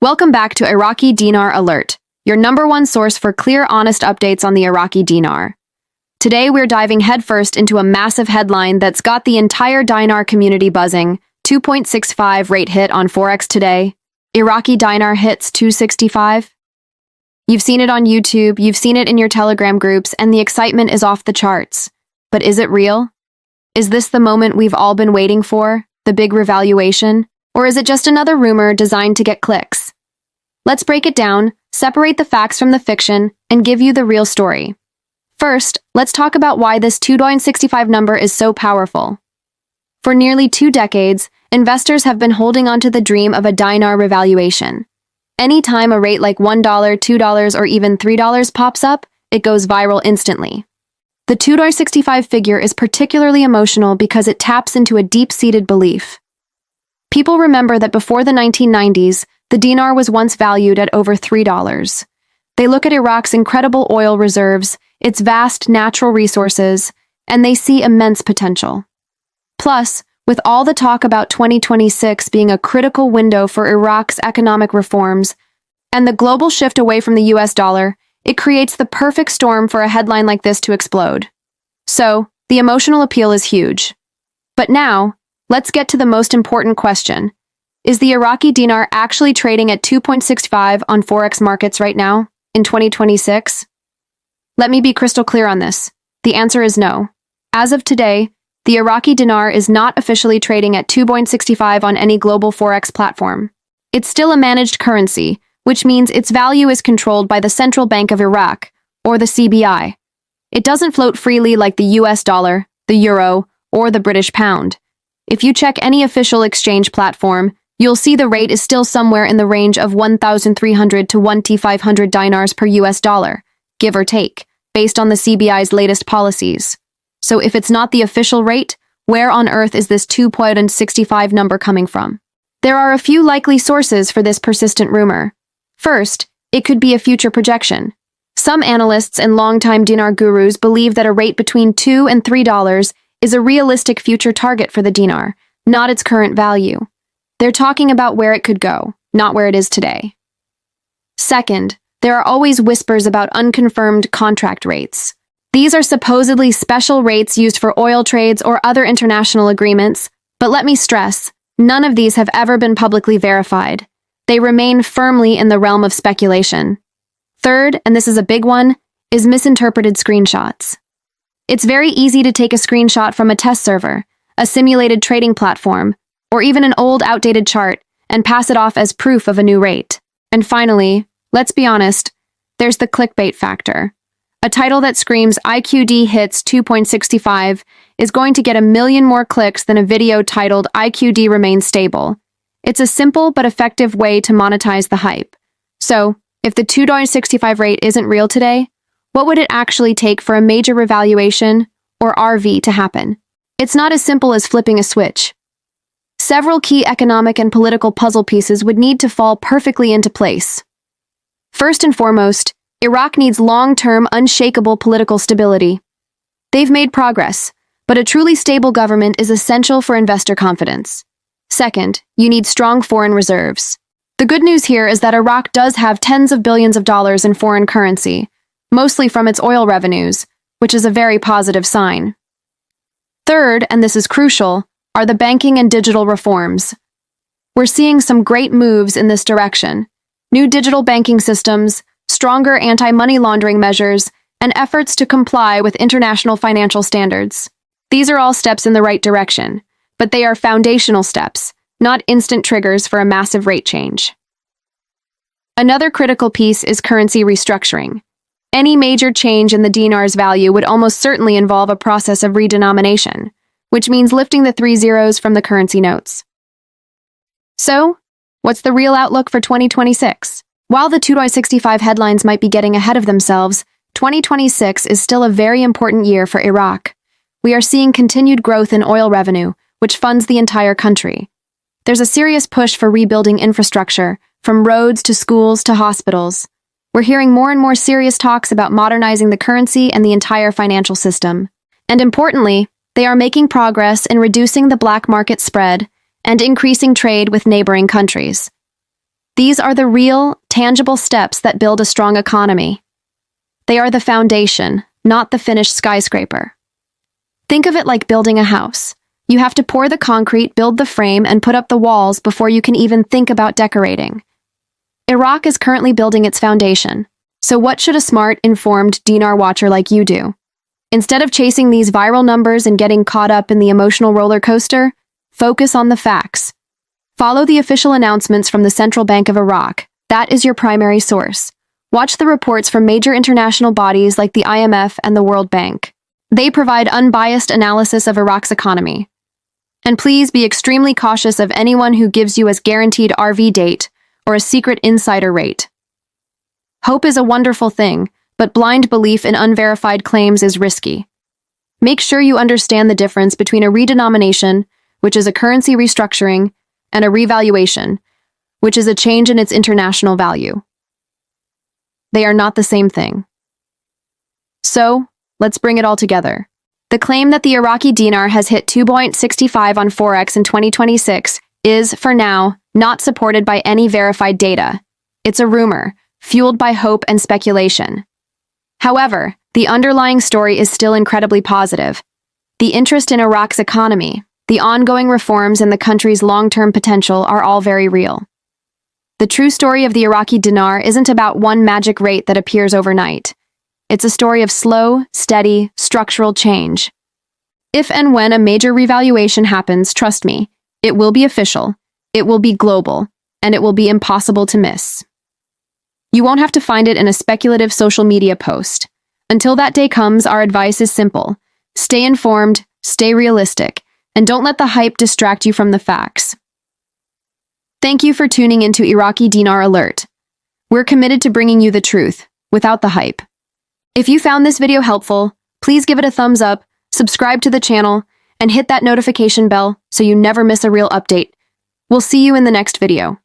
Welcome back to Iraqi Dinar Alert, your number one source for clear, honest updates on the Iraqi dinar. Today, we're diving headfirst into a massive headline that's got the entire dinar community buzzing. 2.65 rate hit on Forex today. Iraqi dinar hits 265. You've seen it on YouTube, you've seen it in your Telegram groups, and the excitement is off the charts. But is it real? Is this the moment we've all been waiting for, the big revaluation? Or is it just another rumor designed to get clicks? Let's break it down, separate the facts from the fiction, and give you the real story. First, let's talk about why this 2.65 number is so powerful. For nearly 2 decades, investors have been holding on to the dream of a dinar revaluation. Anytime a rate like $1, $2, or even $3 pops up, it goes viral instantly. The 2.65 figure is particularly emotional because it taps into a deep-seated belief. People remember that before the 1990s, the dinar was once valued at over $3. They look at Iraq's incredible oil reserves, its vast natural resources, and they see immense potential. Plus, with all the talk about 2026 being a critical window for Iraq's economic reforms and the global shift away from the US dollar, it creates the perfect storm for a headline like this to explode. So, the emotional appeal is huge. But now, let's get to the most important question. Is the Iraqi dinar actually trading at 2.65 on Forex markets right now, in 2026? Let me be crystal clear on this. The answer is no. As of today, the Iraqi dinar is not officially trading at 2.65 on any global Forex platform. It's still a managed currency, which means its value is controlled by the Central Bank of Iraq, or the CBI. It doesn't float freely like the US dollar, the euro, or the British pound. If you check any official exchange platform, you'll see the rate is still somewhere in the range of 1,300 to 1,500 dinars per US dollar, give or take, based on the CBI's latest policies. So if it's not the official rate, where on earth is this 2.65 number coming from? There are a few likely sources for this persistent rumor. First, it could be a future projection. Some analysts and longtime dinar gurus believe that a rate between $2 and $3 is a realistic future target for the dinar, not its current value. They're talking about where it could go, not where it is today. Second, there are always whispers about unconfirmed contract rates. These are supposedly special rates used for oil trades or other international agreements, but let me stress, none of these have ever been publicly verified. They remain firmly in the realm of speculation. Third, and this is a big one, is misinterpreted screenshots. It's very easy to take a screenshot from a test server, a simulated trading platform, or even an old outdated chart, and pass it off as proof of a new rate. And finally, let's be honest, there's the clickbait factor. A title that screams IQD hits 2.65 is going to get 1 million more clicks than a video titled IQD remains stable. It's a simple but effective way to monetize the hype. So, if the 2.65 rate isn't real today, what would it actually take for a major revaluation, or RV, to happen? It's not as simple as flipping a switch. Several key economic and political puzzle pieces would need to fall perfectly into place. First and foremost, Iraq needs long-term, unshakable political stability. They've made progress, but a truly stable government is essential for investor confidence. Second, you need strong foreign reserves. The good news here is that Iraq does have tens of billions of dollars in foreign currency, mostly from its oil revenues, which is a very positive sign. Third, and this is crucial, are the banking and digital reforms. We're seeing some great moves in this direction. New digital banking systems, stronger anti-money laundering measures, and efforts to comply with international financial standards. These are all steps in the right direction, but they are foundational steps, not instant triggers for a massive rate change. Another critical piece is currency restructuring. Any major change in the dinar's value would almost certainly involve a process of redenomination, which means lifting the 3 zeros from the currency notes. So, what's the real outlook for 2026? While the 2.65 headlines might be getting ahead of themselves, 2026 is still a very important year for Iraq. We are seeing continued growth in oil revenue, which funds the entire country. There's a serious push for rebuilding infrastructure, from roads to schools to hospitals. We're hearing more and more serious talks about modernizing the currency and the entire financial system. And importantly, they are making progress in reducing the black market spread and increasing trade with neighboring countries. These are the real, tangible steps that build a strong economy. They are the foundation, not the finished skyscraper. Think of it like building a house. You have to pour the concrete, build the frame, and put up the walls before you can even think about decorating. Iraq is currently building its foundation. So what should a smart, informed dinar watcher like you do? Instead of chasing these viral numbers and getting caught up in the emotional roller coaster, focus on the facts. Follow the official announcements from the Central Bank of Iraq. That is your primary source. Watch the reports from major international bodies like the IMF and the World Bank. They provide unbiased analysis of Iraq's economy. And please be extremely cautious of anyone who gives you as guaranteed RV date or a secret insider rate. Hope is a wonderful thing, but blind belief in unverified claims is risky. Make sure you understand the difference between a redenomination, which is a currency restructuring, and a revaluation, which is a change in its international value. They are not the same thing. So, let's bring it all together. The claim that the Iraqi dinar has hit 2.65 on Forex in 2026 is, for now, not supported by any verified data. It's a rumor, fueled by hope and speculation. However, the underlying story is still incredibly positive. The interest in Iraq's economy, the ongoing reforms, and the country's long-term potential are all very real. The true story of the Iraqi dinar isn't about one magic rate that appears overnight. It's a story of slow, steady, structural change. If and when a major revaluation happens, trust me, it will be official, it will be global, and it will be impossible to miss. You won't have to find it in a speculative social media post. Until that day comes, our advice is simple. Stay informed, stay realistic, and don't let the hype distract you from the facts. Thank you for tuning into Iraqi Dinar Alert. We're committed to bringing you the truth, without the hype. If you found this video helpful, please give it a thumbs up, subscribe to the channel, and hit that notification bell so you never miss a real update. We'll see you in the next video.